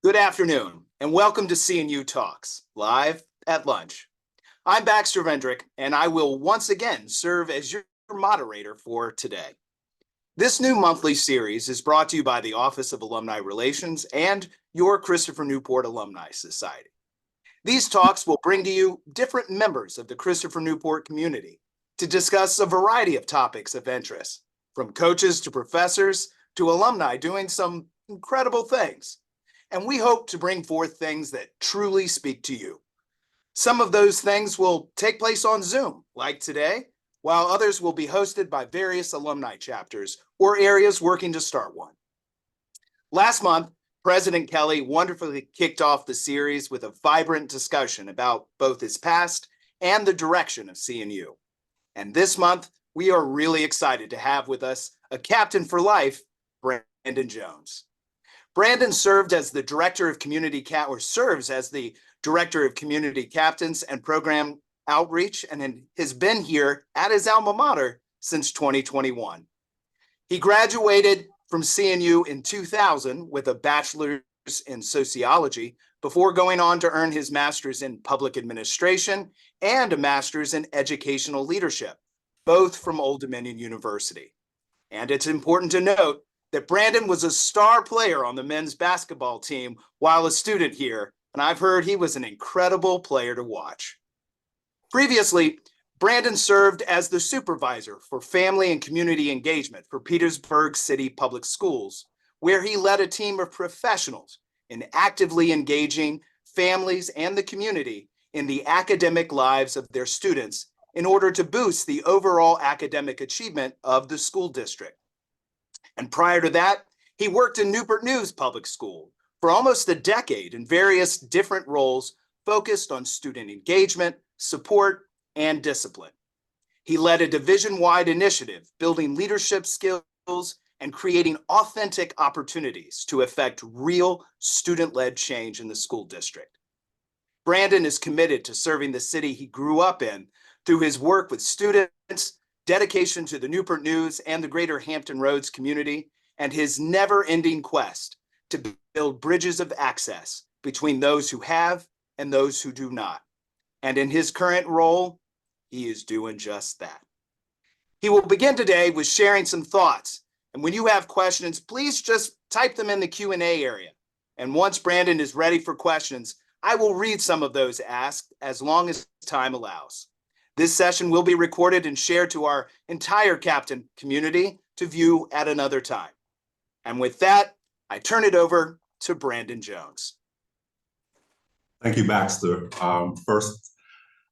Good afternoon, and welcome to CNU Talks, live at lunch. I'm Baxter Vendrick, and I will once again serve as your moderator for today. This new monthly series is brought to you by the Office of Alumni Relations and your Christopher Newport Alumni Society. These talks will bring to you different members of the Christopher Newport community to discuss a variety of topics of interest, from coaches to professors to alumni doing some incredible things. And we hope to bring forth things that truly speak to you. Some of those things will take place on Zoom, like today, while others will be hosted by various alumni chapters or areas working to start one. Last month, President Kelly wonderfully kicked off the series with a vibrant discussion about both his past and the direction of CNU. And this month, we are really excited to have with us a captain for life, Brandon Jones. Brandon served as the director of serves as the director of community captains and program outreach, and has been here at his alma mater since 2021. He graduated from CNU in 2000 with a bachelor's in sociology before going on to earn his master's in public administration and a master's in educational leadership, both from Old Dominion University. And it's important to note that Brandon was a star player on the men's basketball team while a student here, and I've heard he was an incredible player to watch. Previously, Brandon served as the supervisor for family and community engagement for Petersburg City Public Schools, where he led a team of professionals in actively engaging families and the community in the academic lives of their students in order to boost the overall academic achievement of the school district. And prior to that, he worked in Newport News Public School for almost a decade in various different roles focused on student engagement, support, and discipline. He led a division-wide initiative building leadership skills and creating authentic opportunities to affect real student-led change in the school district. Brandon is committed to serving the city he grew up in through his work with students, dedication to the Newport News and the greater Hampton Roads community, and his never-ending quest to build bridges of access between those who have and those who do not. And in his current role, he is doing just that. He will begin today with sharing some thoughts. And when you have questions, please just type them in the Q&A area. And once Brandon is ready for questions, I will read some of those asked as long as time allows. This session will be recorded and shared to our entire Captain community to view at another time. And with that, I turn it over to Brandon Jones. Thank you, Baxter. First,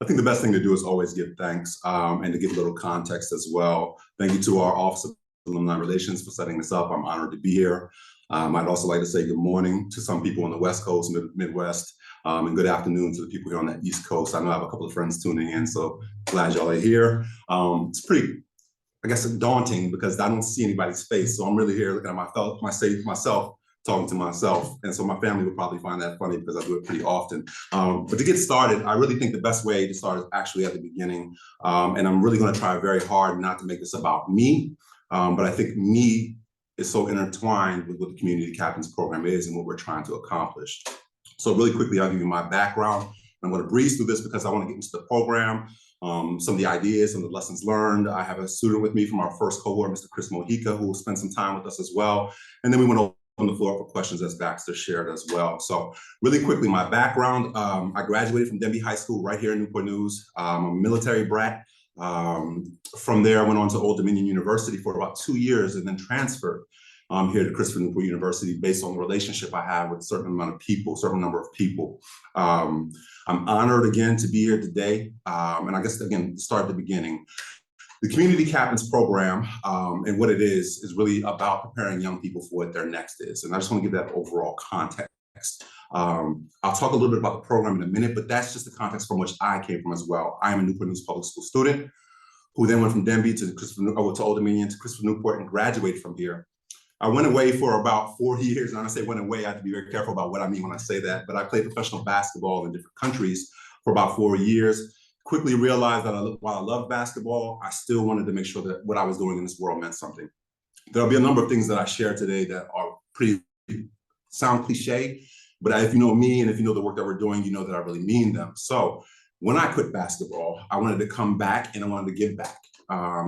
I think the best thing to do is always give thanks and to give a little context as well. Thank you to our Office of Alumni Relations for setting this up. I'm honored to be here. I'd also like to say good morning to some people on the West Coast, Midwest, and good afternoon to the people here on the East Coast. I know I have a couple of friends tuning in, so glad y'all are here. It's pretty, I guess, daunting because I don't see anybody's face. So I'm really here looking at myself, talking to myself. And so my family would probably find that funny because I do it pretty often. But to get started, I really think the best way to start is actually at the beginning. And I'm really going to try very hard not to make this about me. But I think me is so intertwined with what the Community Captains Program is and what we're trying to accomplish. So really quickly, I'll give you my background. I'm going to breeze through this because I want to get into the program, some of the ideas, some of the lessons learned. I have a student with me from our first cohort, Mr. Chris Mojica, who will spend some time with us as well. And then we want to on the floor for questions as Baxter shared as well. So really quickly, my background, I graduated from Denby High School right here in Newport News. I'm a military brat. From there, I went on to Old Dominion University for about 2 years and then transferred here to Christopher Newport University based on the relationship I have with a certain number of people. I'm honored again to be here today. And I guess, again, start at the beginning. The Community Captains Program and what it is really about preparing young people for what their next is. And I just want to give that overall context. I'll talk a little bit about the program in a minute, but that's just the context from which I came from as well. I am a Newport News public school student who then went from Denby to Old Dominion to Christopher Newport and graduated from here. I went away for about 4 years. And when I say went away, I have to be very careful about what I mean when I say that. But I played professional basketball in different countries for about 4 years. Quickly realized that while I love basketball, I still wanted to make sure that what I was doing in this world meant something. There'll be a number of things that I share today that are sound cliche, but if you know me and if you know the work that we're doing, you know that I really mean them. So when I quit basketball, I wanted to come back and I wanted to give back.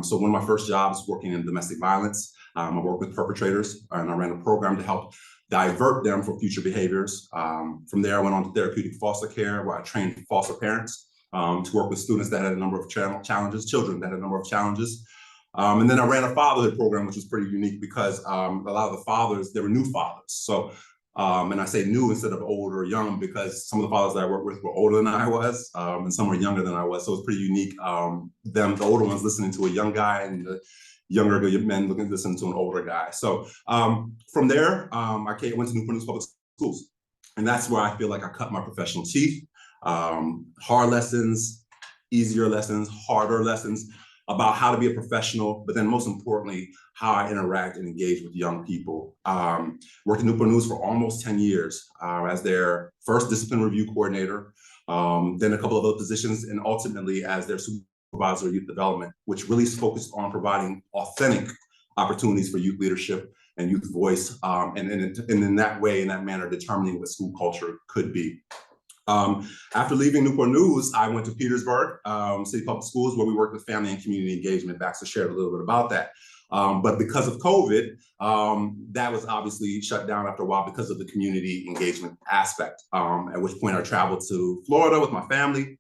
So one of my first jobs was working in domestic violence. I worked with perpetrators and I ran a program to help divert them from future behaviors. From there, I went on to therapeutic foster care where I trained foster parents to work with students that had a number of challenges, children that had a number of challenges. And then I ran a fatherhood program, which was pretty unique because a lot of the fathers, they were new fathers. So, and I say new instead of old or young because some of the fathers that I worked with were older than I was and some were younger than I was. So it's pretty unique. The older ones listening to a young guy and the younger men listening to an older guy. So from there, I went to Newport News Public Schools. And that's where I feel like I cut my professional teeth. Hard lessons, easier lessons, harder lessons about how to be a professional, but then most importantly, how I interact and engage with young people. Worked at Newport News for almost 10 years as their first discipline review coordinator, then a couple of other positions, and ultimately as their supervisor of youth development, which really is focused on providing authentic opportunities for youth leadership and youth voice, and in that way, in that manner, determining what school culture could be. After leaving Newport News, I went to Petersburg City Public Schools, where we worked with family and community engagement. Baxter shared a little bit about that. But because of COVID, that was obviously shut down after a while because of the community engagement aspect, at which point I traveled to Florida with my family.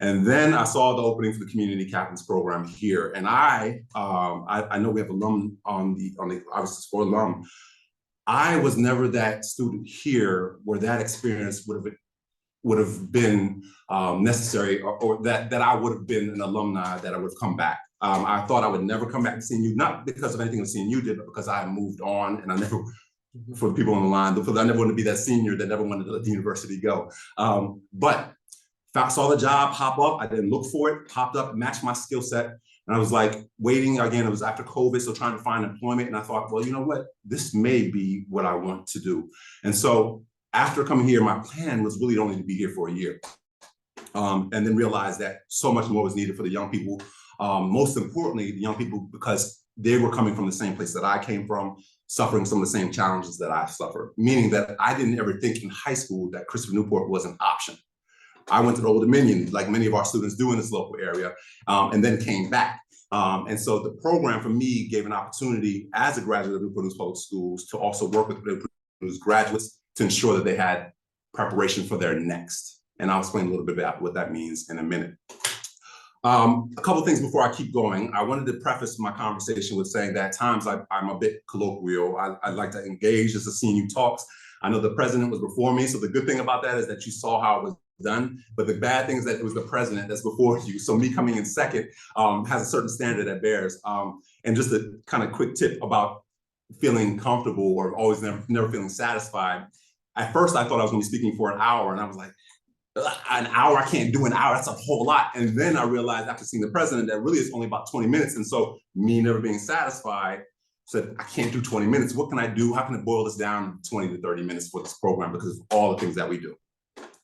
And then I saw the opening for the Community Captains Program here. And I know we have alum on the obviously for alum. I was never that student here where that experience would have been necessary, or that I would have been an alumni, that I would have come back. I thought I would never come back to CNU, not because of anything that CNU did, but because I moved on and I never for the people on the line, because I never wanted to be that senior that never wanted to let the university go. But saw the job pop up. I didn't look for it, popped up, matched my skill set. And I was like waiting again. It was after COVID, so trying to find employment. And I thought, well, you know what? This may be what I want to do. And so after coming here, my plan was really only to be here for a year. And then realized that so much more was needed for the young people. Most importantly, the young people, because they were coming from the same place that I came from, suffering some of the same challenges that I suffered, meaning that I didn't ever think in high school that Christopher Newport was an option. I went to the Old Dominion, like many of our students do in this local area, and then came back. And so the program for me gave an opportunity as a graduate of Newport News Public Schools to also work with Newport News graduates to ensure that they had preparation for their next. And I'll explain a little bit about what that means in a minute. A couple of things before I keep going. I wanted to preface my conversation with saying that at times I'm a bit colloquial. I like to engage as a CNU Talks. I know the president was before me, so the good thing about that is that you saw how it was done, but the bad thing is that it was the president that's before you. So me coming in second has a certain standard that bears. And just a kind of quick tip about feeling comfortable or always never feeling satisfied. At first, I thought I was going to be speaking for an hour, and I was like, an hour, I can't do an hour, that's a whole lot. And then I realized after seeing the president that really it's only about 20 minutes. And so me never being satisfied, said, I can't do 20 minutes. What can I do? How can I boil this down to 20 to 30 minutes for this program? Because of all the things that we do.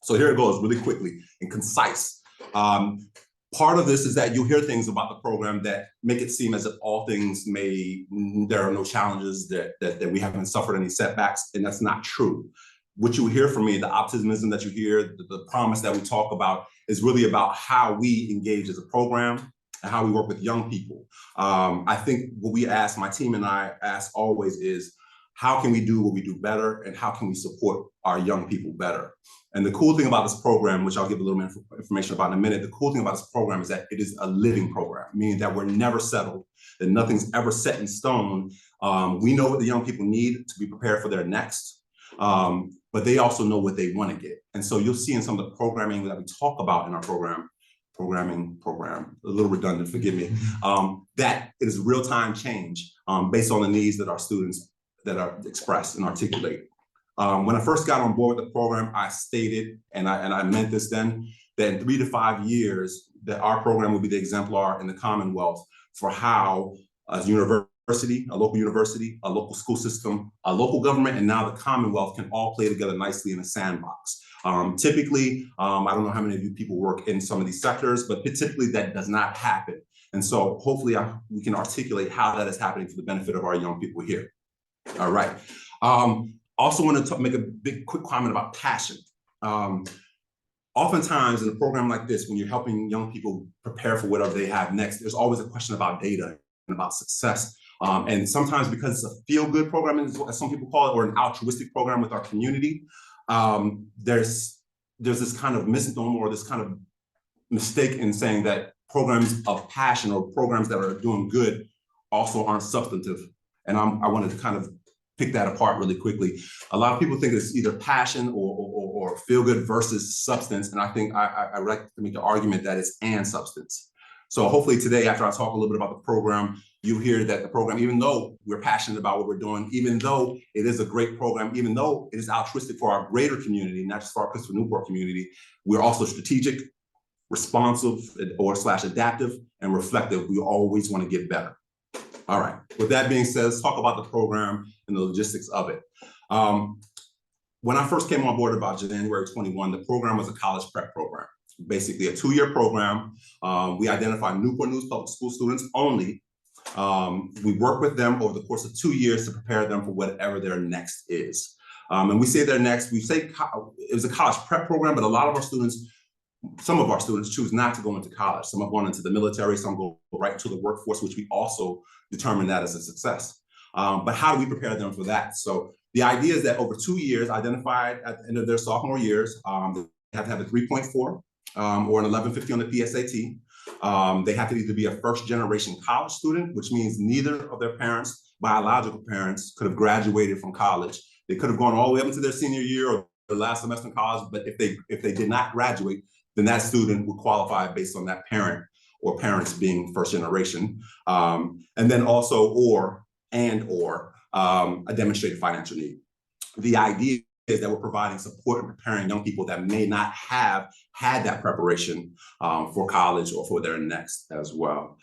So here it goes really quickly and concise. Part of this is that you'll hear things about the program that make it seem as if all things there are no challenges, that we haven't suffered any setbacks, and that's not true. What you hear from me, the optimism that you hear, the promise that we talk about is really about how we engage as a program and how we work with young people. I think what we ask, my team and I ask always is, how can we do what we do better, and how can we support our young people better? And the cool thing about this program, which I'll give a little information about in a minute, the cool thing about this program is that it is a living program, meaning that we're never settled, that nothing's ever set in stone. We know what the young people need to be prepared for their next. But they also know what they want to get. And so you'll see in some of the programming that we talk about in our program, a little redundant, forgive me, that it is real-time change based on the needs that our students that are expressed and articulate. When I first got on board with the program, I stated, and I meant this then, that in 3 to 5 years, that our program will be the exemplar in the Commonwealth for how a local university, a local school system, a local government, and now the Commonwealth can all play together nicely in a sandbox. Typically, I don't know how many of you people work in some of these sectors, but typically that does not happen. And so hopefully we can articulate how that is happening for the benefit of our young people here. All right. Also want to make a quick comment about passion. Oftentimes in a program like this, when you're helping young people prepare for whatever they have next, there's always a question about data and about success. And sometimes because it's a feel-good program, as some people call it, or an altruistic program with our community, there's this kind of misnomer or this kind of mistake in saying that programs of passion or programs that are doing good also aren't substantive. And I wanted to kind of pick that apart really quickly. A lot of people think it's either passion or feel-good versus substance. And I think I would like to make the argument that it's and substance. So hopefully today, after I talk a little bit about the program, you hear that the program, even though we're passionate about what we're doing, even though it is a great program, even though it is altruistic for our greater community, not just for our Christopher Newport community, we're also strategic, responsive, or / adaptive, and reflective. We always want to get better. All right, with that being said, let's talk about the program and the logistics of it. When I first came on board about January 21, the program was a college prep program, basically a 2-year program. We identified Newport News Public School students only. We work with them over the course of 2 years to prepare them for whatever their next is. And we say their next, we say it was a college prep program, but a lot of our students, some of our students choose not to go into college. Some have gone into the military, some go right into the workforce, which we also determine that as a success. But how do we prepare them for that? So the idea is that over 2 years, identified at the end of their sophomore years, they have to have a 3.4 or an 1150 on the PSAT. They have to either be a first-generation college student, which means neither of their parents, biological parents, could have graduated from college. They could have gone all the way up into their senior year or their last semester in college, but if they did not graduate, then that student would qualify based on that parent or parents being first generation. And then also a demonstrated financial need. the idea is that we're providing support and preparing young people that may not have had that preparation for college or for their next as well.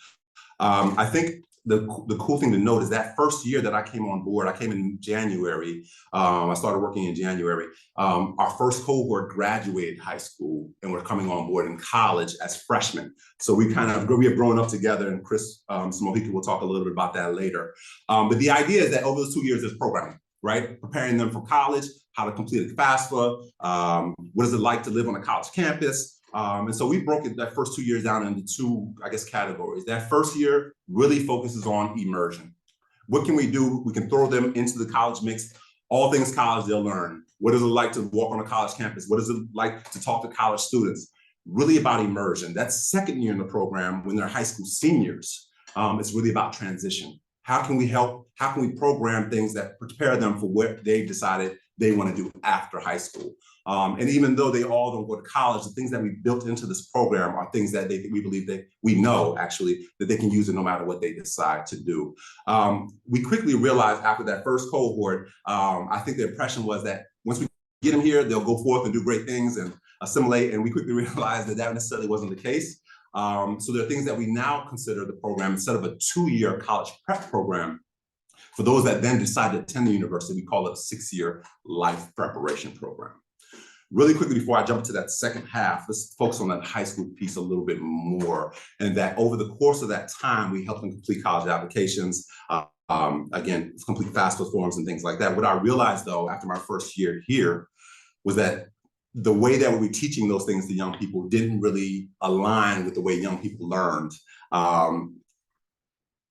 I think the cool thing to note is that first year that I came on board, I came in January. I started working in January. Our first cohort graduated high school and we're coming on board in college as freshmen. So we have grown up together, and Chris Smohiki will talk a little bit about that later. But the idea is that over those 2 years, there's programming, right? Preparing them for college, how to complete a FAFSA, what is it like to live on a college campus. And so we broke that first 2 years down into two, categories. That first year really focuses on immersion. What can we do? We can throw them into the college mix. All things college, they'll learn. What is it like to walk on a college campus? What is it like to talk to college students? Really about immersion. That second year in the program, when they're high school seniors, it's really about transition. How can we help? How can we program things that prepare them for what they've decided they want to do after high school? And even though they all don't go to college, the things that we built into this program are things that we believe that we know actually that they can use it no matter what they decide to do. We quickly realized after that first cohort, I think the impression was that once we get them here, they'll go forth and do great things and assimilate. And we quickly realized that that necessarily wasn't the case. So there are things that we now consider the program, instead of a 2-year college prep program, for those that then decide to attend the university, we call it a 6-year life preparation program. Really quickly, before I jump to that second half, let's focus on that high school piece a little bit more. And that over the course of that time, we help them complete college applications, again, complete FAFSA forms and things like that. What I realized, though, after my first year here, was that the way that we were teaching those things to young people didn't really align with the way young people learned.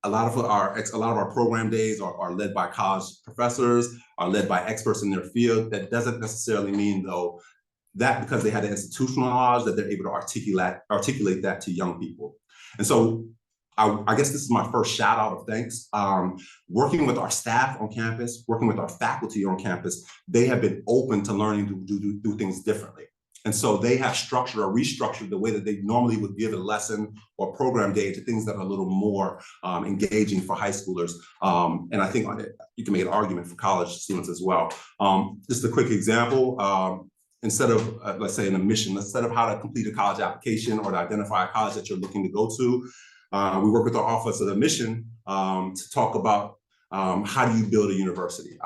A lot of our program days are led by college professors, are led by experts in their field. That doesn't necessarily mean, though, that because they had the institutional knowledge that they're able to articulate that to young people. And so I guess this is my first shout out of thanks. Working with our staff on campus, working with our faculty on campus, they have been open to learning to do things differently. And so they have structured or restructured the way that they normally would give a lesson or program day to things that are a little more engaging for high schoolers. And I think you can make an argument for college students as well. Just a quick example, instead of, let's say, an admission, instead of how to complete a college application or to identify a college that you're looking to go to, we work with our Office of Admission to talk about how do you build a university?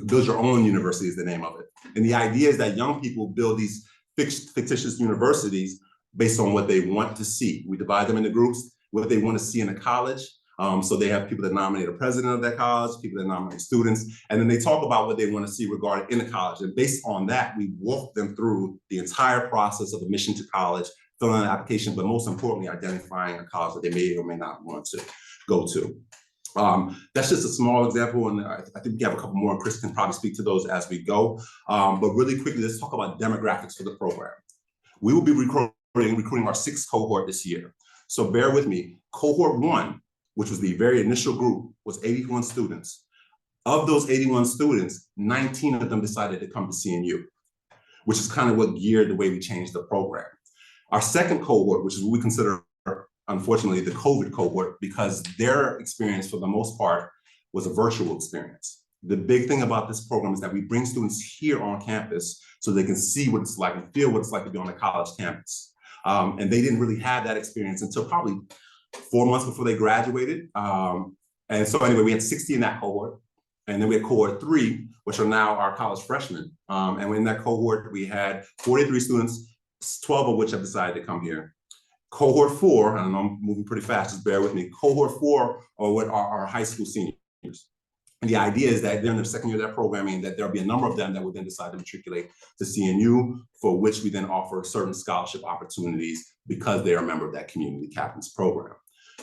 Build your own university is the name of it. And the idea is that young people build these fictitious universities based on what they want to see. We divide them into groups, what they want to see in a college. So they have people that nominate a president of that college, people that nominate students, and then they talk about what they want to see regarding in the college. And based on that, we walk them through the entire process of admission to college, filling out an application, but most importantly, identifying a college that they may or may not want to go to. That's just a small example, and I think we have a couple more, and Chris can probably speak to those as we go. But really quickly, let's talk about demographics for the program. We will be recruiting our 6th cohort this year. So bear with me. Cohort 1, which was the very initial group, was 81 students. Of those 81 students, 19 of them decided to come to CNU, which is kind of what geared the way we changed the program. Our second cohort, which is what we consider, unfortunately, the COVID cohort, because their experience for the most part was a virtual experience. The big thing about this program is that we bring students here on campus so they can see what it's like and feel what it's like to be on a college campus. And they didn't really have that experience until probably 4 months before they graduated. And so anyway, we had 60 in that cohort. And then we had cohort 3, which are now our college freshmen. And in that cohort, we had 43 students, 12 of which have decided to come here. Cohort 4, and I'm moving pretty fast, just bear with me. Cohort 4 are what are our high school seniors. And the idea is that they're in their second year of their programming, that there'll be a number of them that will then decide to matriculate to CNU, for which we then offer certain scholarship opportunities because they are a member of that community captains program.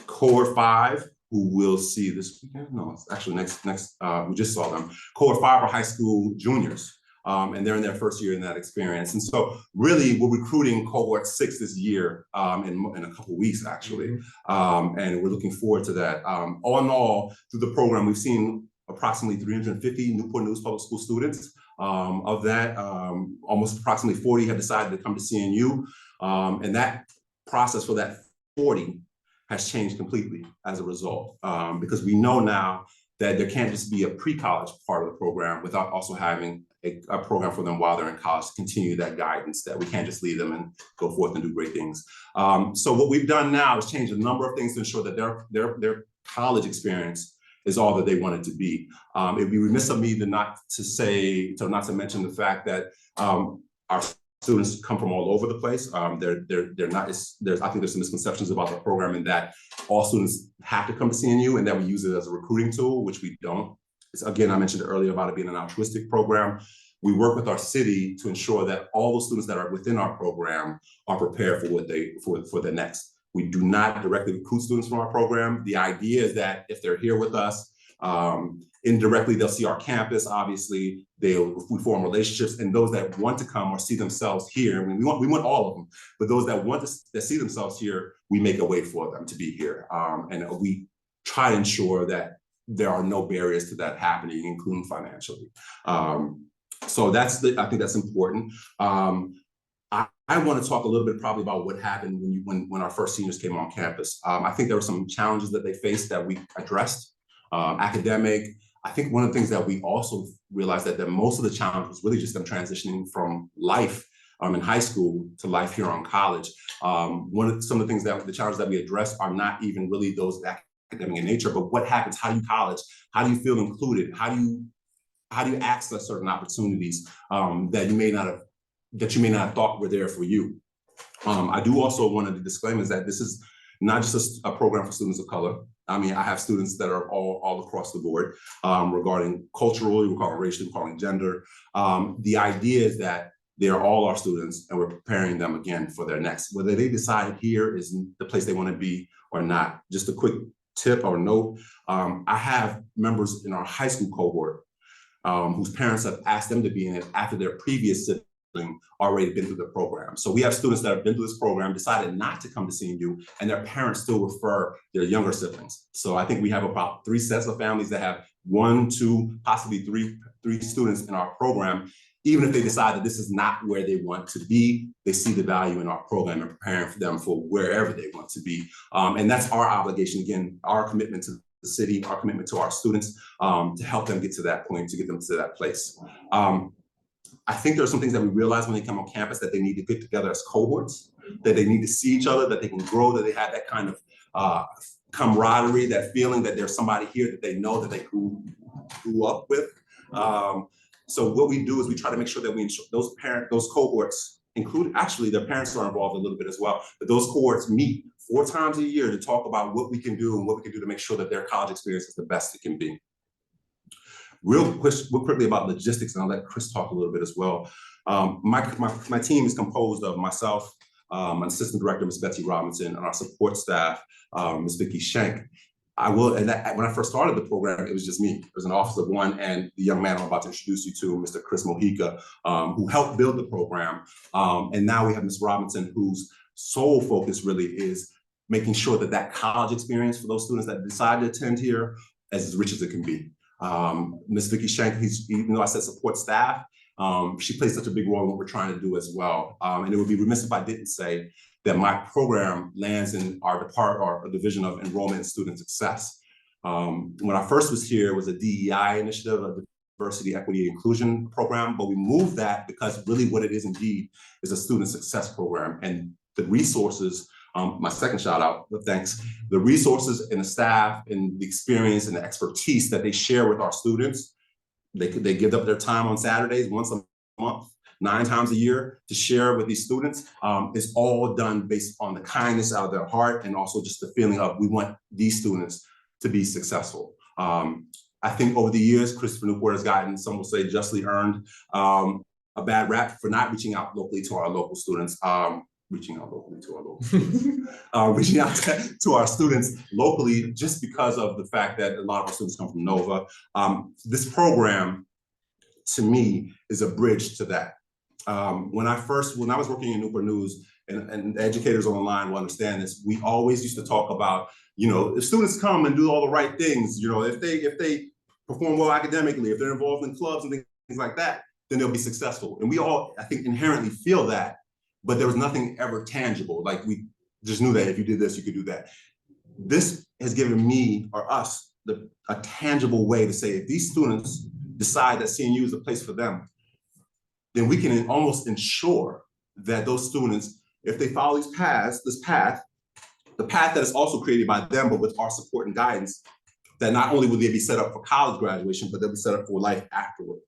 Cohort 5, who will see this weekend, no, it's actually next, we just saw them. Cohort 5 are high school juniors. And they're in their first year in that experience. And so really we're recruiting cohort 6 this year in a couple of weeks, actually. And we're looking forward to that. All in all, through the program, we've seen approximately 350 Newport News Public School students. Of that, almost approximately 40 have decided to come to CNU. And that process for that 40 has changed completely as a result, because we know now that there can't just be a pre-college part of the program without also having a program for them while they're in college to continue that guidance, that we can't just leave them and go forth and do great things. So what we've done now is change a number of things to ensure that their college experience is all that they want it to be. It'd be remiss of me to not to mention the fact that our students come from all over the place. They're not. I think there's some misconceptions about the program in that all students have to come to CNU and that we use it as a recruiting tool, which we don't. Again, I mentioned earlier about it being an altruistic program. We work with our city to ensure that all the students that are within our program are prepared for the next. We do not directly recruit students from our program. The idea is that if they're here with us, indirectly they'll see our campus. Obviously, we form relationships, and those that want to come or see themselves here. I mean, we want all of them, but those that see themselves here, we make a way for them to be here, and we try to ensure that there are no barriers to that happening, including financially. So I think that's important. I want to talk a little bit probably about what happened when our first seniors came on campus. I think there were some challenges that they faced that we addressed. Academic. I think one of the things that we also realized that most of the challenge was really just them transitioning from life in high school to life here on college. Some of the things the challenges that we addressed are not even really those academic in nature, but what happens, how do you college? How do you feel included? How do you access certain opportunities that you may not have thought were there for you? I do also want to disclaim is that this is not just a program for students of color. I mean, I have students that are all across the board regarding culturally, regarding racially, regarding gender. The idea is that they are all our students and we're preparing them again for their next, whether they decide here is the place they want to be or not. Just a quick tip or note, I have members in our high school cohort whose parents have asked them to be in it after their previous sibling already been through the program. So we have students that have been through this program, decided not to come to CNU, and their parents still refer their younger siblings. So I think we have about 3 sets of families that have 1, 2, possibly three students in our program. Even if they decide that this is not where they want to be, they see the value in our program and preparing for them for wherever they want to be. And that's our obligation, again, our commitment to the city, our commitment to our students to help them get to that point, to get them to that place. I think there are some things that we realize when they come on campus that they need to get together as cohorts, that they need to see each other, that they can grow, that they have that kind of camaraderie, that feeling that there's somebody here that they know that they grew up with. So what we do is we try to make sure that we ensure those cohorts, including actually their parents are involved a little bit as well, but those cohorts meet 4 times a year to talk about what we can do and what we can do to make sure that their college experience is the best it can be. Real quickly about logistics, and I'll let Chris talk a little bit as well. My team is composed of myself, an assistant director, Ms. Betsy Robinson, and our support staff, Ms. Vicki Schenk. When I first started the program, it was just me. It was an office of one, and the young man I'm about to introduce you to, Mr. Chris Mojica, who helped build the program. And now we have Ms. Robinson, whose sole focus really is making sure that that college experience for those students that decide to attend here is as rich as it can be. Ms. Vicki Schenk, even though I said support staff, she plays such a big role in what we're trying to do as well. And it would be remiss if I didn't say that my program lands in our division of enrollment and student success. When I first was here, it was a DEI initiative, a diversity, equity, inclusion program, but we moved that because really what it is indeed is a student success program. And the resources, my second shout out, but thanks, the resources and the staff and the experience and the expertise that they share with our students, they give up their time on Saturdays once a month, 9 times a year to share with these students. It's all done based on the kindness out of their heart and also just the feeling of we want these students to be successful. I think over the years, Christopher Newport has gotten, some will say justly earned, a bad rap for not reaching out locally to our local students. Reaching out to our students locally, just because of the fact that a lot of our students come from Nova. This program, to me, is a bridge to that. When I was working in Newport News, and educators online will understand this, we always used to talk about, if students come and do all the right things, if they perform well academically, if they're involved in clubs and things like that, then they'll be successful. And we all, I think, inherently feel that. But there was nothing ever tangible. Like we just knew that if you did this, you could do that. This has given me or us a tangible way to say, if these students decide that CNU is a place for them, then we can almost ensure that those students, if they follow this path, the path that is also created by them, but with our support and guidance, that not only will they be set up for college graduation, but they'll be set up for life afterward.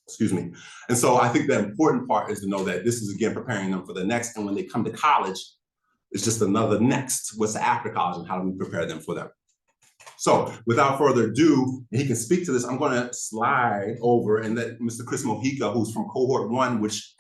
Excuse me. And so I think the important part is to know that this is, again, preparing them for the next. And when they come to college, it's just another next. What's after college, and how do we prepare them for that? So without further ado, and he can speak to this, I'm going to slide over and let Mr. Chris Mojica, who's from cohort 1, which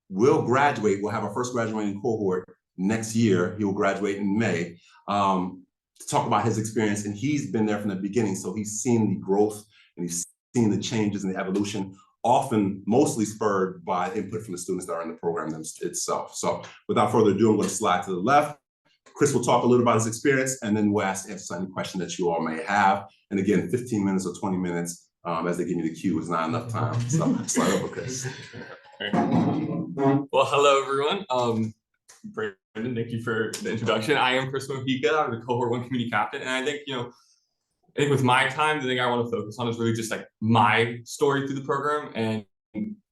will graduate. We'll have our first graduating cohort next year. He will graduate in May, to talk about his experience. And he's been there from the beginning. So he's seen the growth and he's seen the changes and the evolution, often mostly spurred by input from the students that are in the program itself. So without further ado, I'm going to slide to the left. Chris will talk a little about his experience, and then we'll answer any question that you all may have. And again, 15 minutes or 20 minutes, as they give me the cue, is not enough time. So slide over, Chris. Well, hello, everyone. Brandon, thank you for the introduction. I am Chris Mojica. I'm the cohort 1 community captain. And I think, with my time, the thing I want to focus on is really just like my story through the program, and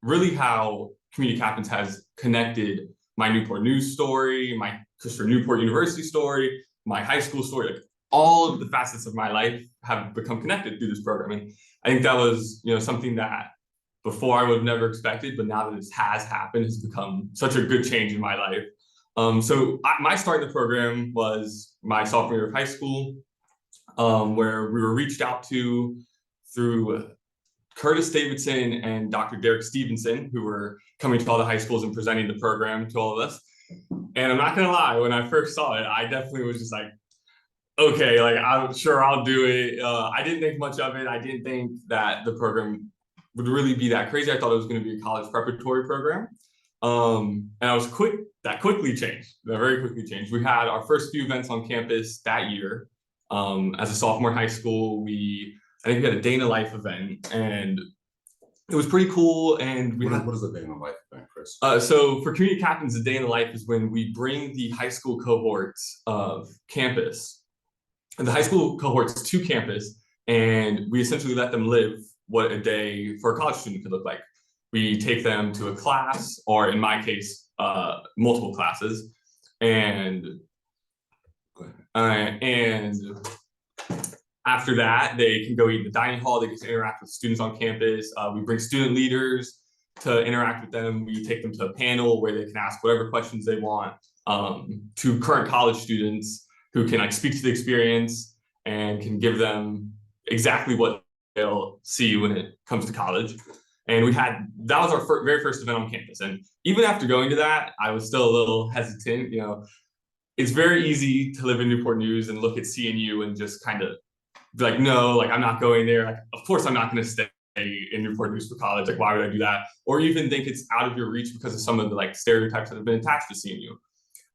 really how community captains has connected my Newport News story, my Christopher Newport University story, my high school story. Like, all of the facets of my life have become connected through this program. And I think that was, something that before I would have never expected, but now that it has happened, has become such a good change in my life. So my start in the program was my sophomore year of high school, where we were reached out to through Curtis Davidson and Dr. Derek Stevenson, who were coming to all the high schools and presenting the program to all of us. And I'm not gonna lie, when I first saw it, I definitely was just like, okay, like, I'm sure I'll do it. I didn't think much of it. I didn't think that the program would really be that crazy. I thought it was going to be a college preparatory program. And that quickly changed. That very quickly changed. We had our first few events on campus that year. As a sophomore in high school, I think we had a day in the life event, and it was pretty cool. And what is a day in the life event, Chris? So for community captains, the day in the life is when we bring the high school cohorts of campus, and the high school cohorts to campus, and we essentially let them live what a day for a college student could look like. We take them to a class, or in my case, multiple classes, and after that, they can go eat in the dining hall. They get to interact with students on campus. We bring student leaders to interact with them. We take them to a panel where they can ask whatever questions they want to current college students who can speak to the experience and can give them exactly what they'll see when it comes to college. And that was our very first event on campus. And even after going to that, I was still a little hesitant. It's very easy to live in Newport News and look at CNU and just kind of be like, no, I'm not going there. Of course I'm not going to stay in Newport News for college. Why would I do that? Or even think it's out of your reach because of some of the stereotypes that have been attached to CNU.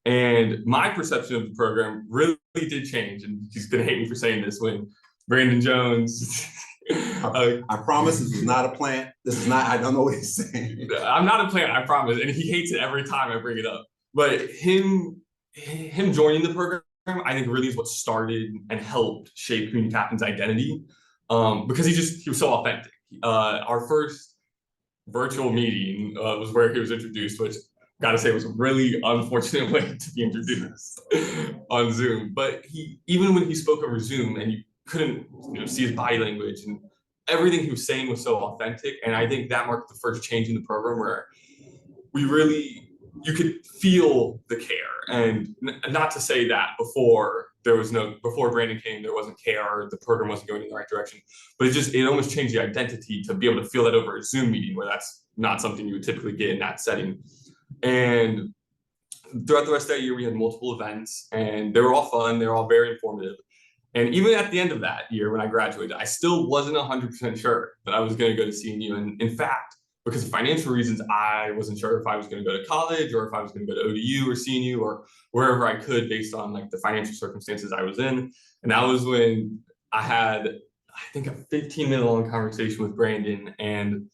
And my perception of the program really did change. And he's going to hate me for saying this, when Brandon Jones. I promise this is not a plant. This is not, I don't know what he's saying. I'm not a plant, I promise. And he hates it every time I bring it up. But him joining the program, I think, really is what started and helped shape community captain's identity, because he was so authentic. Our first virtual meeting was where he was introduced, which, gotta say, was a really unfortunate way to be introduced on Zoom. But even when he spoke over Zoom and you couldn't see his body language, and everything he was saying was so authentic. And I think that marked the first change in the program, where you could feel the care. And not to say that before Brandon came, there wasn't care, or the program wasn't going in the right direction, but it almost changed the identity to be able to feel that over a Zoom meeting, where that's not something you would typically get in that setting. And throughout the rest of that year, we had multiple events, and they were all fun. They were all very informative. And even at the end of that year, when I graduated, I still wasn't 100% sure that I was going to go to CNU. And in fact, because of financial reasons, I wasn't sure if I was going to go to college, or if I was going to go to ODU or CNU, or wherever I could, based on the financial circumstances I was in. And that was when I had, I think, a 15-minute long conversation with Brandon. And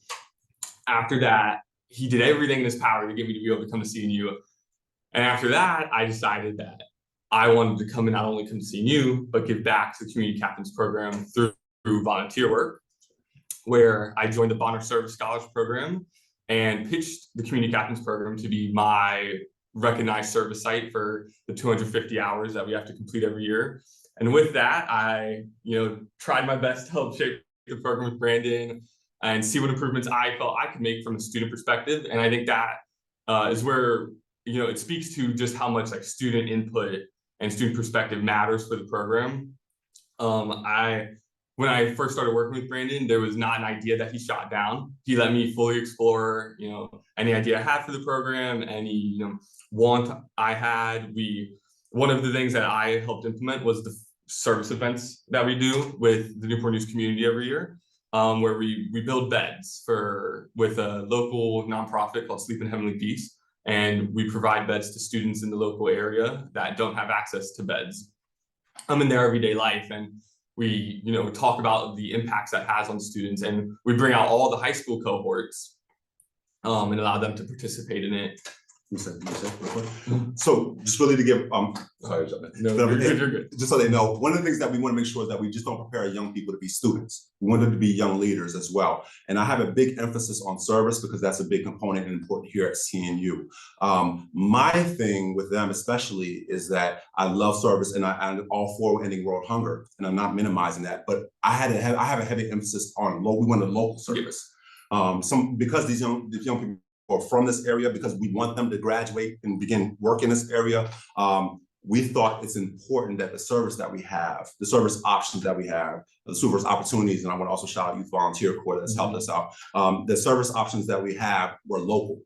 after that, he did everything in his power to get me to be able to come to CNU. And after that, I decided that I wanted to come and not only come to CNU, but give back to the community captains program through volunteer work, where I joined the Bonner Service Scholars Program and pitched the community captains program to be my recognized service site for the 250 hours that we have to complete every year. And with that, I, tried my best to help shape the program with Brandon and see what improvements I felt I could make from a student perspective. And I think that is where, it speaks to just how much like student input and student perspective matters for the program. When I first started working with Brandon, there was not an idea that he shot down. He let me fully explore, any idea I had for the program, any, want I had. One of the things that I helped implement was the service events that we do with the Newport News community every year, where we build beds with a local nonprofit called Sleep in Heavenly Peace. And we provide beds to students in the local area that don't have access to beds in their everyday life. And we, talk about the impacts that has on students, and we bring out all the high school cohorts and allow them to participate in it. So just really to give, sorry, no, you're good. Just so they know, one of the things that we want to make sure is that we just don't prepare young people to be students. We want them to be young leaders as well. And I have a big emphasis on service because that's a big component and important here at CNU. My thing with them especially is that I love service, and I'm all for ending world hunger, and I'm not minimizing that. But I have a heavy emphasis on we want a local service. Because these young people or from this area, because we want them to graduate and begin work in this area, we thought it's important that the service that we have, the service options that we have, the service opportunities, and I want to also shout out Youth Volunteer Corps that's helped us out. The service options that we have were local.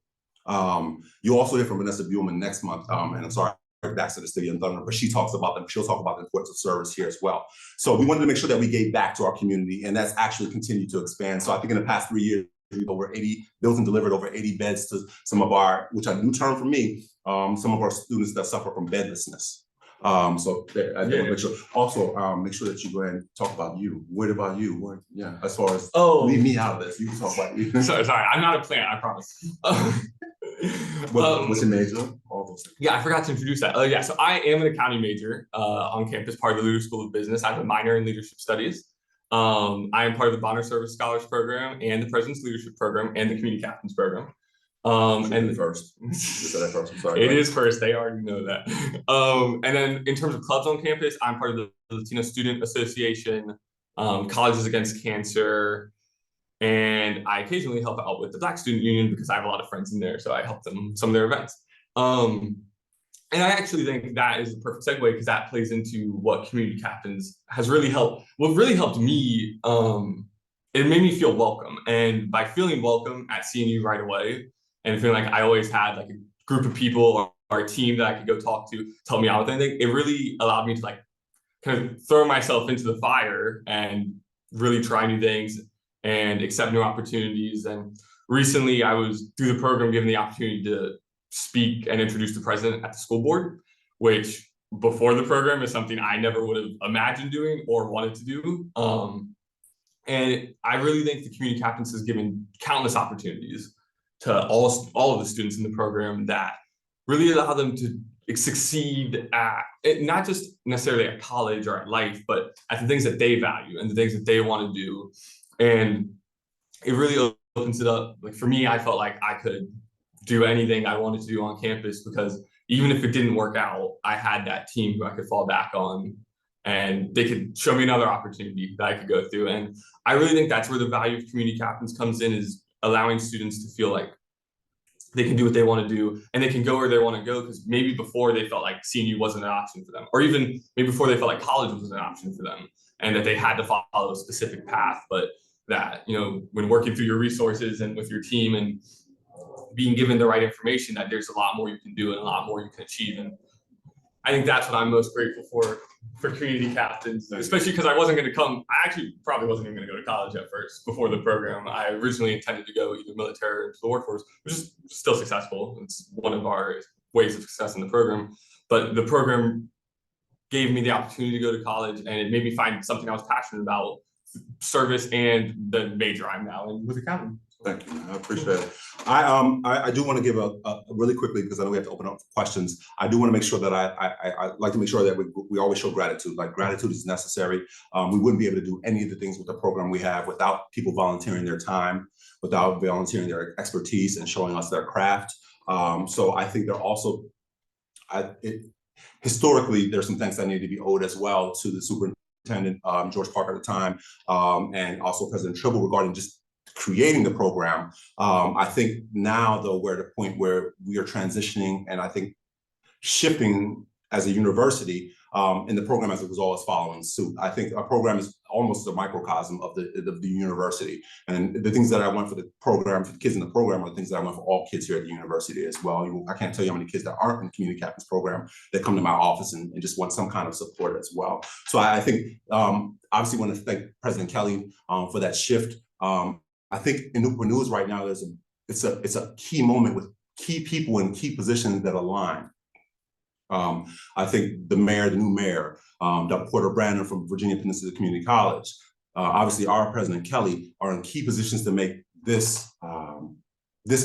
You'll also hear from Vanessa Buellman next month, and I'm sorry, back to the City of Thunder, but she'll talk about the importance of service here as well. So we wanted to make sure that we gave back to our community, and that's actually continued to expand. So I think in the past 3 years, over 80 built and delivered over 80 beds to some of our, which are a new term for me, some of our students that suffer from bedlessness. So I want to make sure. Also, make sure that you go ahead and talk about you. What about you? As far as leave me out of this, you can talk about you. sorry, I'm not a plant, I promise. What's your major? All those things. Yeah, I forgot to introduce that. So I am an accounting major on campus, part of the Luder School of Business. I have a minor in leadership studies. I am part of the Bonner Service Scholars Program and the President's Leadership Program and the Community Captains Program. And first, you said that first. I'm sorry. It is first. They already know that. And then in terms of clubs on campus, I'm part of the Latino Student Association, Colleges Against Cancer, and I occasionally help out with the Black Student Union because I have a lot of friends in there, so I help them some of their events. And I actually think that is the perfect segue because that plays into what community captains has really helped. What really helped me, it made me feel welcome. And by feeling welcome at CNU right away and feeling like I always had like a group of people or a team that I could go talk to, tell me out with anything, it really allowed me to like kind of throw myself into the fire and really try new things and accept new opportunities. And recently I was through the program given the opportunity to speak and introduce the president at the school board, which before the program is something I never would have imagined doing or wanted to do. And I really think the community captains has given countless opportunities to all of the students in the program that really allow them to succeed at not just necessarily at college or at life, but at the things that they value and the things that they want to do. And it really opens it up. Like for me, I felt like I could do anything I wanted to do on campus because even if it didn't work out, I had that team who I could fall back on and they could show me another opportunity that I could go through. And I really think that's where the value of community captains comes in, is allowing students to feel like they can do what they want to do and they can go where they want to go, because maybe before they felt like CNU wasn't an option for them, or even maybe before they felt like college was an option for them and that they had to follow a specific path. But that, when working through your resources and with your team and being given the right information, that there's a lot more you can do and a lot more you can achieve. And I think that's what I'm most grateful for community captains, especially because I wasn't going to come. I actually probably wasn't even going to go to college at first before the program. I originally intended to go either military or into the workforce, which is still successful. It's one of our ways of success in the program. But the program gave me the opportunity to go to college, and it made me find something I was passionate about, service and the major I'm now in with accounting. Thank you. I appreciate it. I do want to give a really quickly, because I know we have to open up for questions. I do want to make sure that I like to make sure that we always show gratitude. Like, gratitude is necessary. We wouldn't be able to do any of the things with the program we have without people volunteering their time, without volunteering their expertise and showing us their craft. So I think they're also, historically, there's some thanks that need to be owed as well to the superintendent, George Parker at the time, and also President Tribble, regarding just creating the program. I think now, though, we're at a point where we are transitioning, and I think shifting as a university, and the program as a result is following suit. I think our program is almost a microcosm of the university. And the things that I want for the program, for the kids in the program, are the things that I want for all kids here at the university as well. I can't tell you how many kids that aren't in the community captains program that come to my office and just want some kind of support as well. So I think, obviously, want to thank President Kelly for that shift. I think in Newport News right now, it's a key moment with key people in key positions that align. I think the new mayor, Dr. Porter Brandon from Virginia Peninsula Community College, obviously our President Kelly, are in key positions to make this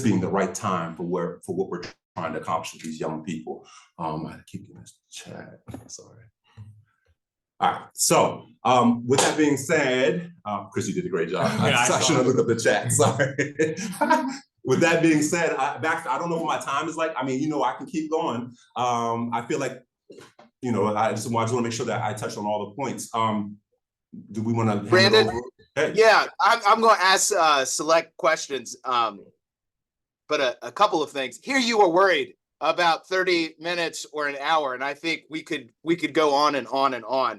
being the right time for what we're trying to accomplish with these young people. I keep getting this chat. Sorry. All right. So with that being said, Chris, you did a great job. I should have looked up the chat. Sorry. With that being said, Baxter, I don't know what my time is like. I mean, I can keep going. I feel like, I just want to make sure that I touch on all the points. Do we want to? Brandon? Hey. Yeah, I'm going to ask select questions, but a couple of things. Here you were worried about 30 minutes or an hour, and I think we could go on and on and on.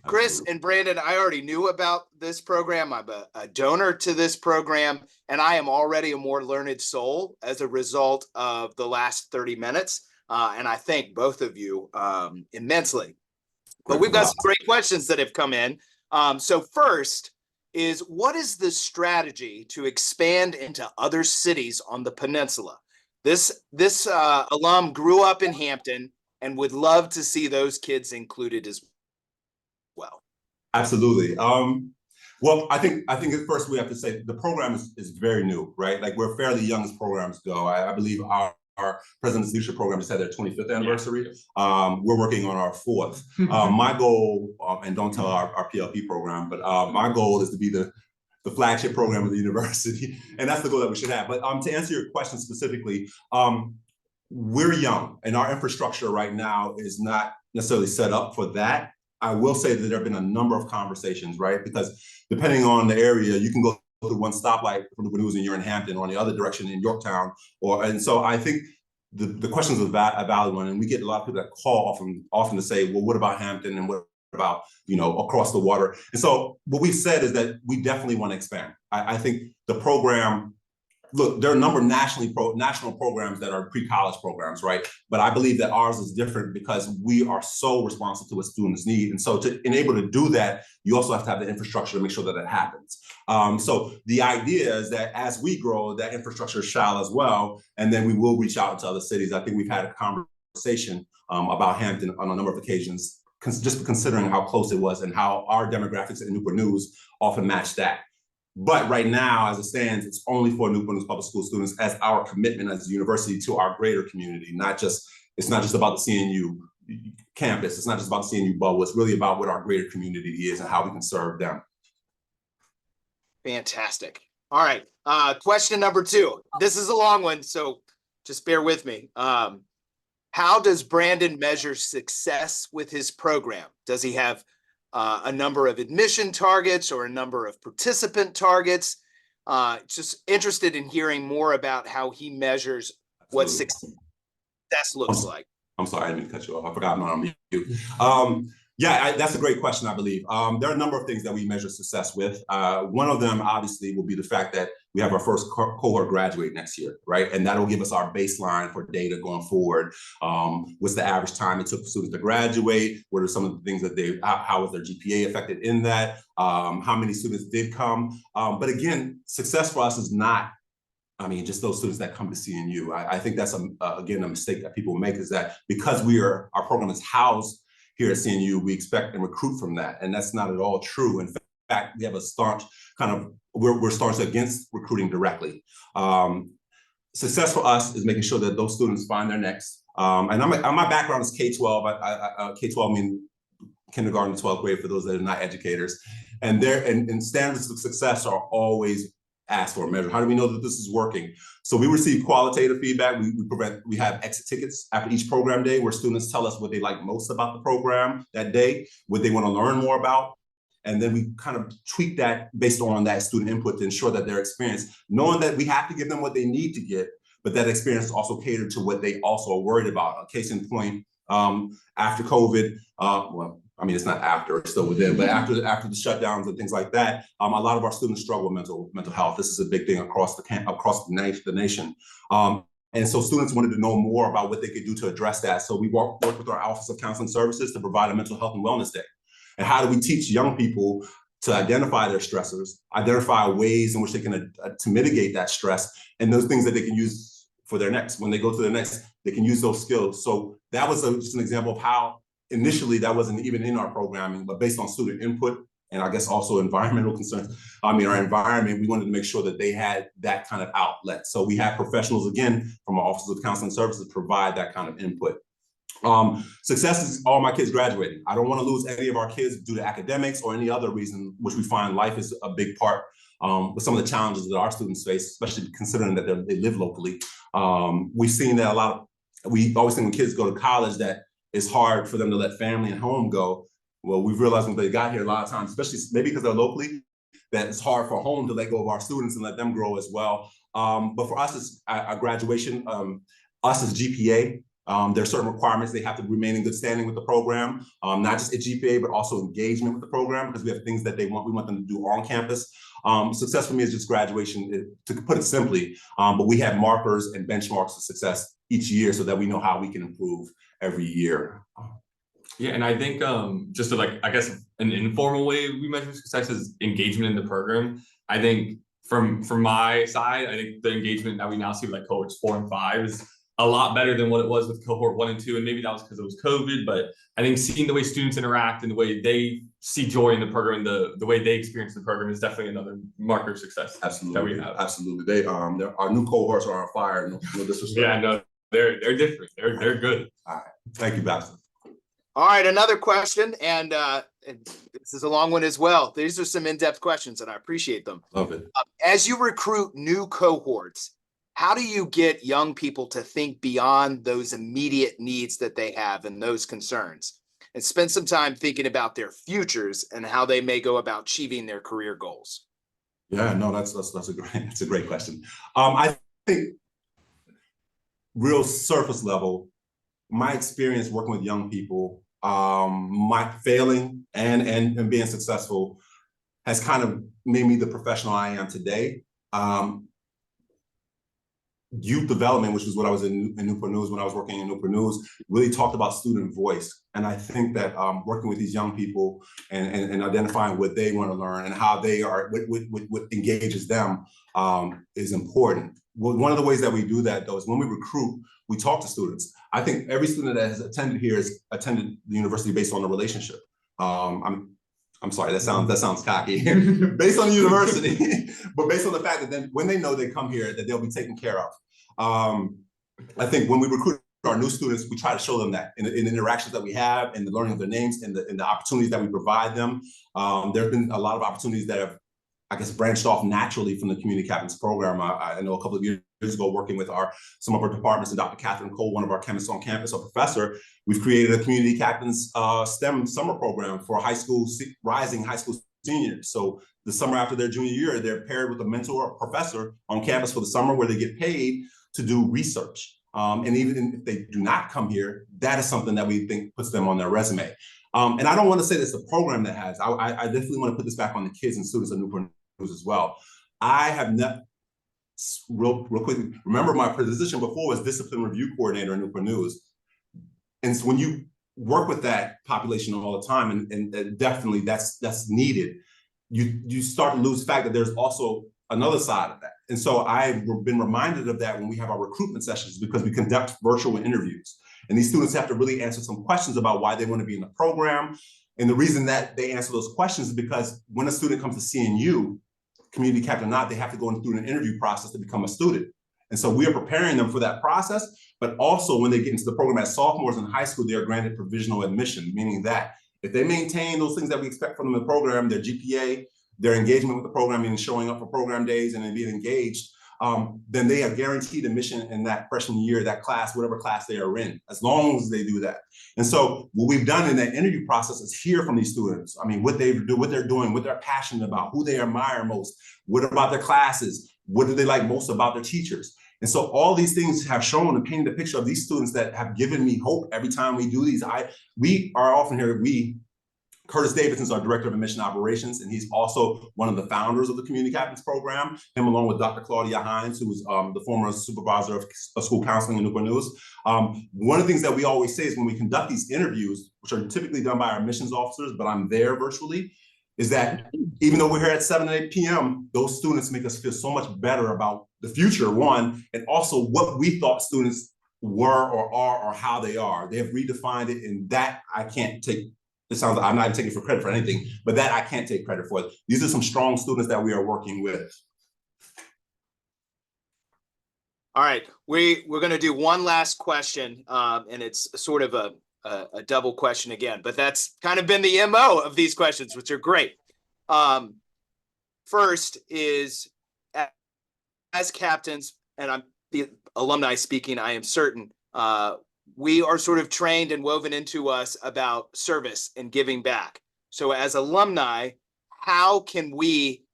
Chris and Brandon, I already knew about this program. I'm a donor to this program, and I am already a more learned soul as a result of the last 30 minutes. And I thank both of you immensely. But we've got some great questions that have come in. So first is, what is the strategy to expand into other cities on the peninsula? This alum grew up in Hampton and would love to see those kids included as well. Absolutely. Well, I think at first we have to say the program is very new, right? Like, we're fairly young as programs go. I believe our President's Leadership Program just had their 25th anniversary. We're working on our 4th. My goal, and don't tell our PLP program, but my goal is to be the flagship program of the university, and that's the goal that we should have. But to answer your question specifically, we're young, and our infrastructure right now is not necessarily set up for that. I will say that there have been a number of conversations, right? Because depending on the area, you can go through one stoplight from Newport News and you're in Hampton, or in the other direction in Yorktown. And so I think the questions are a valid one, and we get a lot of people that call often to say, well, what about Hampton, and what about across the water? And so what we've said is that we definitely want to expand. I think the program. Look, there are a number of national programs that are pre-college programs, right? But I believe that ours is different because we are so responsive to what students need. And so to enable to do that, you also have to have the infrastructure to make sure that it happens. So the idea is that as we grow, that infrastructure shall as well, and then we will reach out to other cities. I think we've had a conversation about Hampton on a number of occasions, just considering how close it was and how our demographics in Newport News often match that. But right now, as it stands, it's only for Newport News Public School students, as our commitment as a university to our greater community. It's not just about the CNU campus. It's not just about the CNU bubble. It's really about what our greater community is and how we can serve them. Fantastic. All right. Question number 2. This is a long one, so just bear with me. How does Brandon measure success with his program? Does he have a number of admission targets or a number of participant targets? Just interested in hearing more about how he measures what success looks like. I'm sorry, I didn't mean to cut you off. I forgot I'm on mute. Yeah, that's a great question, I believe. There are a number of things that we measure success with. One of them, obviously, will be the fact that we have our first cohort graduate next year, right? And that'll give us our baseline for data going forward. What's the average time it took for students to graduate? What are some of the things that how was their GPA affected in that? How many students did come? But again, success for us is not, just those students that come to CNU. I think that's, again, a mistake that people make, is that because our program is housed here at CNU, we expect and recruit from that. And that's not at all true. In we have a staunch kind of, we're staunch against recruiting directly. Success for us is making sure that those students find their next. And my background is K-12. K-12 means kindergarten to 12th grade for those that are not educators. And standards of success are always asked or measured. How do we know that this is working? So we receive qualitative feedback. We have exit tickets after each program day where students tell us what they like most about the program that day, what they want to learn more about. And then we kind of tweak that based on that student input to ensure that their experience, knowing that we have to give them what they need to get, but that experience also catered to what they also are worried about. A case in point, after COVID, well, I mean, it's not after, it's still within, but after the shutdowns and things like that, a lot of our students struggle with mental health. This is a big thing across the nation. And so students wanted to know more about what they could do to address that. So we worked with our Office of Counseling Services to provide a mental health and wellness day. And how do we teach young people to identify their stressors, identify ways in which they can to mitigate that stress, and those things that they can use for their next. When they go to the next, they can use those skills. So that was just an example of how initially that wasn't even in our programming, but based on student input and I guess also environmental concerns. Our environment, we wanted to make sure that they had that kind of outlet. So we have professionals, again, from our Office of Counseling Services provide that kind of input. Success is all my kids graduating. I don't want to lose any of our kids due to academics or any other reason, which we find life is a big part with some of the challenges that our students face, especially considering that they live locally. We've seen that we always think when kids go to college that it's hard for them to let family and home go. Well, we've realized when they got here a lot of times, especially maybe because they're locally, that it's hard for home to let go of our students and let them grow as well. But for us, it's a graduation, us as GPA, there are certain requirements. They have to remain in good standing with the program, not just a GPA, but also engagement with the program, because we have things that we want them to do on campus. Success for me is just graduation, to put it simply, but we have markers and benchmarks of success each year so that we know how we can improve every year. Yeah, and I think just to I guess an informal way we measure success is engagement in the program. I think from my side, I think the engagement that we now see with cohorts 4 and 5 is a lot better than what it was with cohort 1 and 2. And maybe that was because it was COVID, but I think seeing the way students interact and the way they see joy in the program and the way they experience the program is definitely another marker of success. Absolutely, that we have. Absolutely. Our new cohorts are on fire. No disrespect. Yeah, no, they're different. They're good. All right. Thank you, Baxter. All right, another question, and this is a long one as well. These are some in-depth questions, and I appreciate them. Love it. As you recruit new cohorts, how do you get young people to think beyond those immediate needs that they have and those concerns, and spend some time thinking about their futures and how they may go about achieving their career goals? Yeah, no, that's a great question. I think real surface level, my experience working with young people, my failing and being successful has kind of made me the professional I am today. Youth development, which is what I was in Newport News when I was working in Newport News, really talked about student voice. And I think that working with these young people and identifying what they want to learn and how they are, what engages them is important. One of the ways that we do that, though, is when we recruit, we talk to students. I think every student that has attended here has attended the university based on a relationship. I'm sorry, that sounds cocky. Based on the university, but based on the fact that then when they know they come here, that they'll be taken care of. I think when we recruit our new students, we try to show them that in the interactions that we have, and the learning of their names, and the opportunities that we provide them. There have been a lot of opportunities that have, I guess, branched off naturally from the Community Captains program. I know a couple of years ago, working with some of our departments, and Dr. Catherine Cole, one of our chemists on campus, a professor, we've created a Community Captains STEM summer program for rising high school seniors. So the summer after their junior year, they're paired with a mentor or professor on campus for the summer, where they get paid to do research. And even if they do not come here, that is something that we think puts them on their resume. And I don't want to say that's the program that has. I definitely want to put this back on the kids and students of Newport News as well. I have not, real quickly, remember my position before was discipline review coordinator in Newport News. And so when you work with that population all the time, and definitely that's needed, you start to lose the fact that there's also another side of that. And so I've been reminded of that when we have our recruitment sessions, because we conduct virtual interviews. And these students have to really answer some questions about why they want to be in the program. And the reason that they answer those questions is because when a student comes to CNU, community captain or not, they have to go through an interview process to become a student. And so we are preparing them for that process, but also when they get into the program as sophomores in high school, they are granted provisional admission, meaning that if they maintain those things that we expect from them in the program, their GPA, their engagement with the program, and showing up for program days and then being engaged, then they are guaranteed admission in that freshman year, that class, whatever class they are in, as long as they do that. And so what we've done in that interview process is hear from these students. I mean, what they do, what they're doing, what they're passionate about, who they admire most, what about their classes, what do they like most about their teachers. And so all these things have shown and painted a picture of these students that have given me hope every time we do these. We are often here, Curtis Davidson is our Director of Admission Operations, and he's also one of the founders of the Community Captains Program, him along with Dr. Claudia Hines, who was the former supervisor of school counseling in Newport News. One of the things that we always say is when we conduct these interviews, which are typically done by our admissions officers, but I'm there virtually, is that even though we're here at 7 and 8 p.m., those students make us feel so much better about the future, one, and also what we thought students were or are or how they are. They have redefined it, and that I can't take. It sounds like I'm not even taking for credit for anything, but that I can't take credit for. These are some strong students that we are working with. All right, we're going to do one last question, and it's sort of a double question again, but that's kind of been the MO of these questions, which are great. First is, as captains, and I'm the alumni speaking, I am certain, we are sort of trained and woven into us about service and giving back. So as alumni, how can we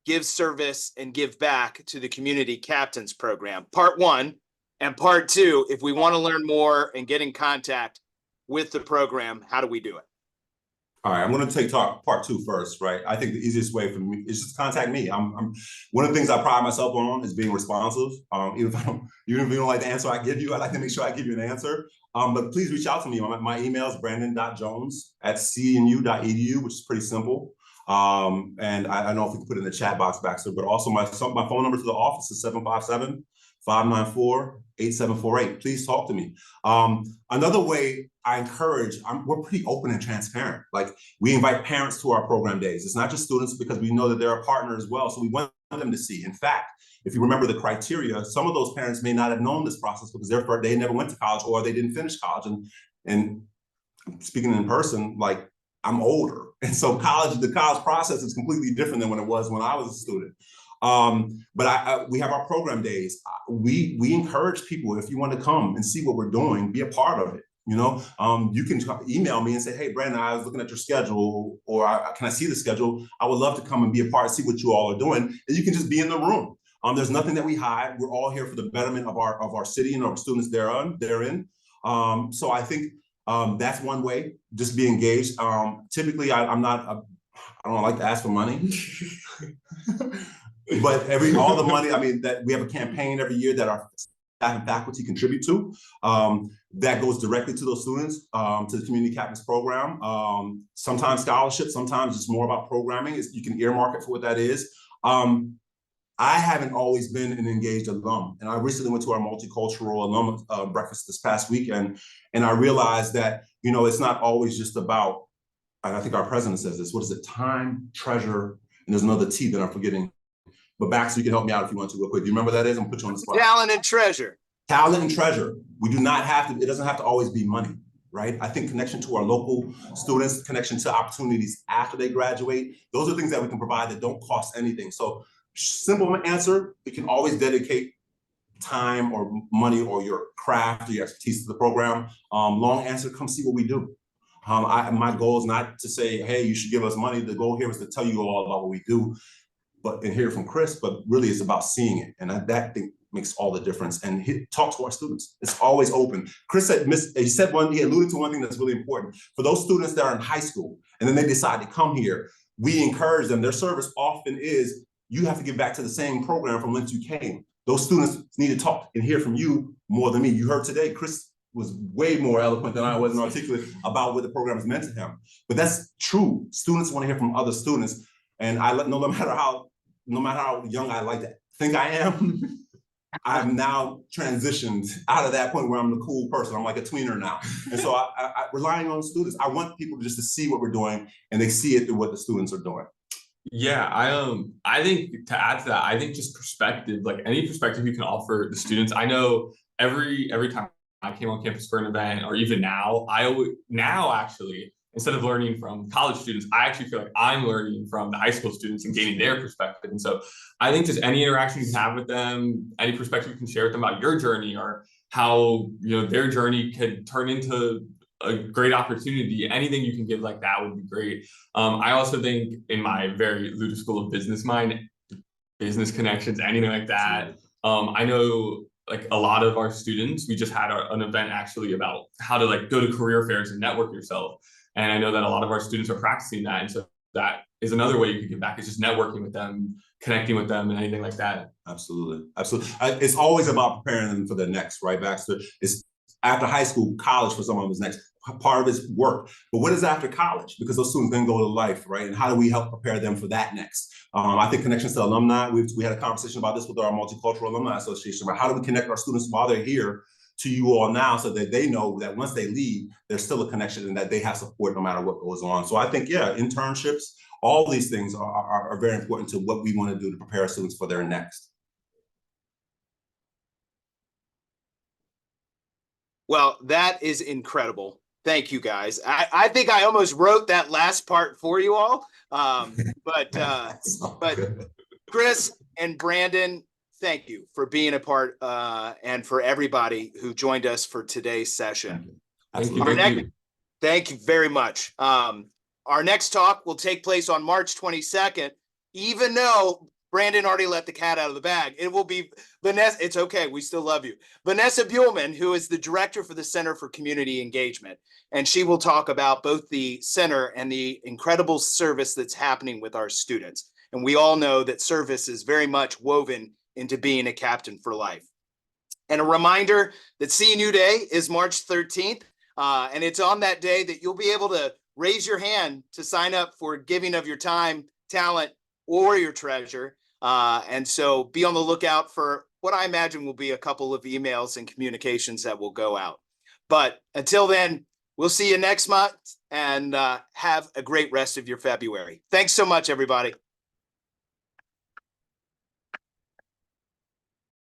give service and give back to the Community Captains Program? Part one, and part two, if we want to learn more and get in contact with the program, how do we do it? All right, I'm going to take part two first, right? I think the easiest way for me is just contact me. I'm one of the things I pride myself on is being responsive. Even if you don't like the answer I give you, I like to make sure I give you an answer. But please reach out to me. My email is brandon.jones@cnu.edu, which is pretty simple. And I don't know if we can put it in the chat box, Baxter, but also my phone number to the office is 757-594-8748. Please talk to me. Another way I encourage, we're pretty open and transparent. Like, we invite parents to our program days. It's not just students, because we know that they're a partner as well. So we want them to see. In fact, if you remember the criteria, some of those parents may not have known this process because they never went to college or they didn't finish college. And speaking in person, like, I'm older. And so the college process is completely different than when it was when I was a student. But we have our program days. We encourage people, if you want to come and see what we're doing, be a part of it. You know, you can email me and say, hey, Brandon, I was looking at your schedule, or can I see the schedule? I would love to come and be a part, see what you all are doing. And you can just be in the room. There's nothing that we hide. We're all here for the betterment of our city and our students therein. So I think that's one way, just be engaged. Typically, I don't like to ask for money. But all the money, I mean, that we have a campaign every year that our staff and faculty contribute to, that goes directly to those students, to the Community Captains Program. Sometimes scholarships, sometimes it's more about programming. You can earmark it for what that is. I haven't always been an engaged alum, and I recently went to our multicultural alum breakfast this past weekend, and I realized that, you know, it's not always just about, and I think our president says this, what is it, time, treasure, and there's another T that I'm forgetting. But Baxter, you can help me out if you want to real quick. Do you remember what that is? I'm gonna put you on the spot. Talent and treasure. Talent and treasure. We do not have to, it doesn't have to always be money, right? I think connection to our local students, connection to opportunities after they graduate, those are things that we can provide that don't cost anything. So simple answer, you can always dedicate time or money or your craft or your expertise to the program. Long answer, come see what we do. My goal is not to say, hey, you should give us money. The goal here is to tell you all about what we do, and hear from Chris, but really it's about seeing it. And that thing makes all the difference. And talk to our students. It's always open. Chris said, he alluded to one thing that's really important. For those students that are in high school, and then they decide to come here, we encourage them. Their service often is, you have to give back to the same program from whence you came. Those students need to talk and hear from you more than me. You heard today, Chris was way more eloquent than I was and articulate about what the program has meant to him. But that's true. Students want to hear from other students. And no matter how young I like to think I am, I've now transitioned out of that point where I'm the cool person. I'm like a tweener now. And so I relying on students. I want people just to see what we're doing and they see it through what the students are doing. Yeah, I think to add to that, I think just perspective, like any perspective you can offer the students. I know every time I came on campus for an event, or even now, actually, instead of learning from college students, I actually feel like I'm learning from the high school students and gaining their perspective. And so I think just any interaction you can have with them, any perspective you can share with them about your journey or how their journey could turn into a great opportunity. Anything you can give like that would be great. I also think in my very Luda School of Business mind, business connections, anything like that. I know like a lot of our students, we just had an event actually about how to like go to career fairs and network yourself. And I know that a lot of our students are practicing that. And so that is another way you can give back, is just networking with them, connecting with them and anything like that. Absolutely. Absolutely. It's always about preparing them for the next, right, Baxter? It's after high school, college for someone was next. Part of it's work. But what is after college? Because those students then go to life, right? And how do we help prepare them for that next? I think connections to alumni, we had a conversation about this with our Multicultural Alumni Association, about how do we connect our students while they're here to you all now so that they know that once they leave, there's still a connection and that they have support no matter what goes on. So I think, yeah, internships, all these things are very important to what we want to do to prepare our students for their next. Well, that is incredible. Thank you, guys. I think I almost wrote that last part for you all. But Chris and Brandon, thank you for being a part and for everybody who joined us for today's session. Thank you very much. Our next talk will take place on March 22nd, even though Brandon already let the cat out of the bag. It will be Vanessa. It's okay. We still love you. Vanessa Buellman, who is the director for the Center for Community Engagement. And she will talk about both the center and the incredible service that's happening with our students. And we all know that service is very much woven into being a captain for life. And a reminder that CNU Day is March 13th. And it's on that day that you'll be able to raise your hand to sign up for giving of your time, talent, or your treasure. And so be on the lookout for what I imagine will be a couple of emails and communications that will go out. But until then, we'll see you next month and have a great rest of your February. Thanks so much, everybody.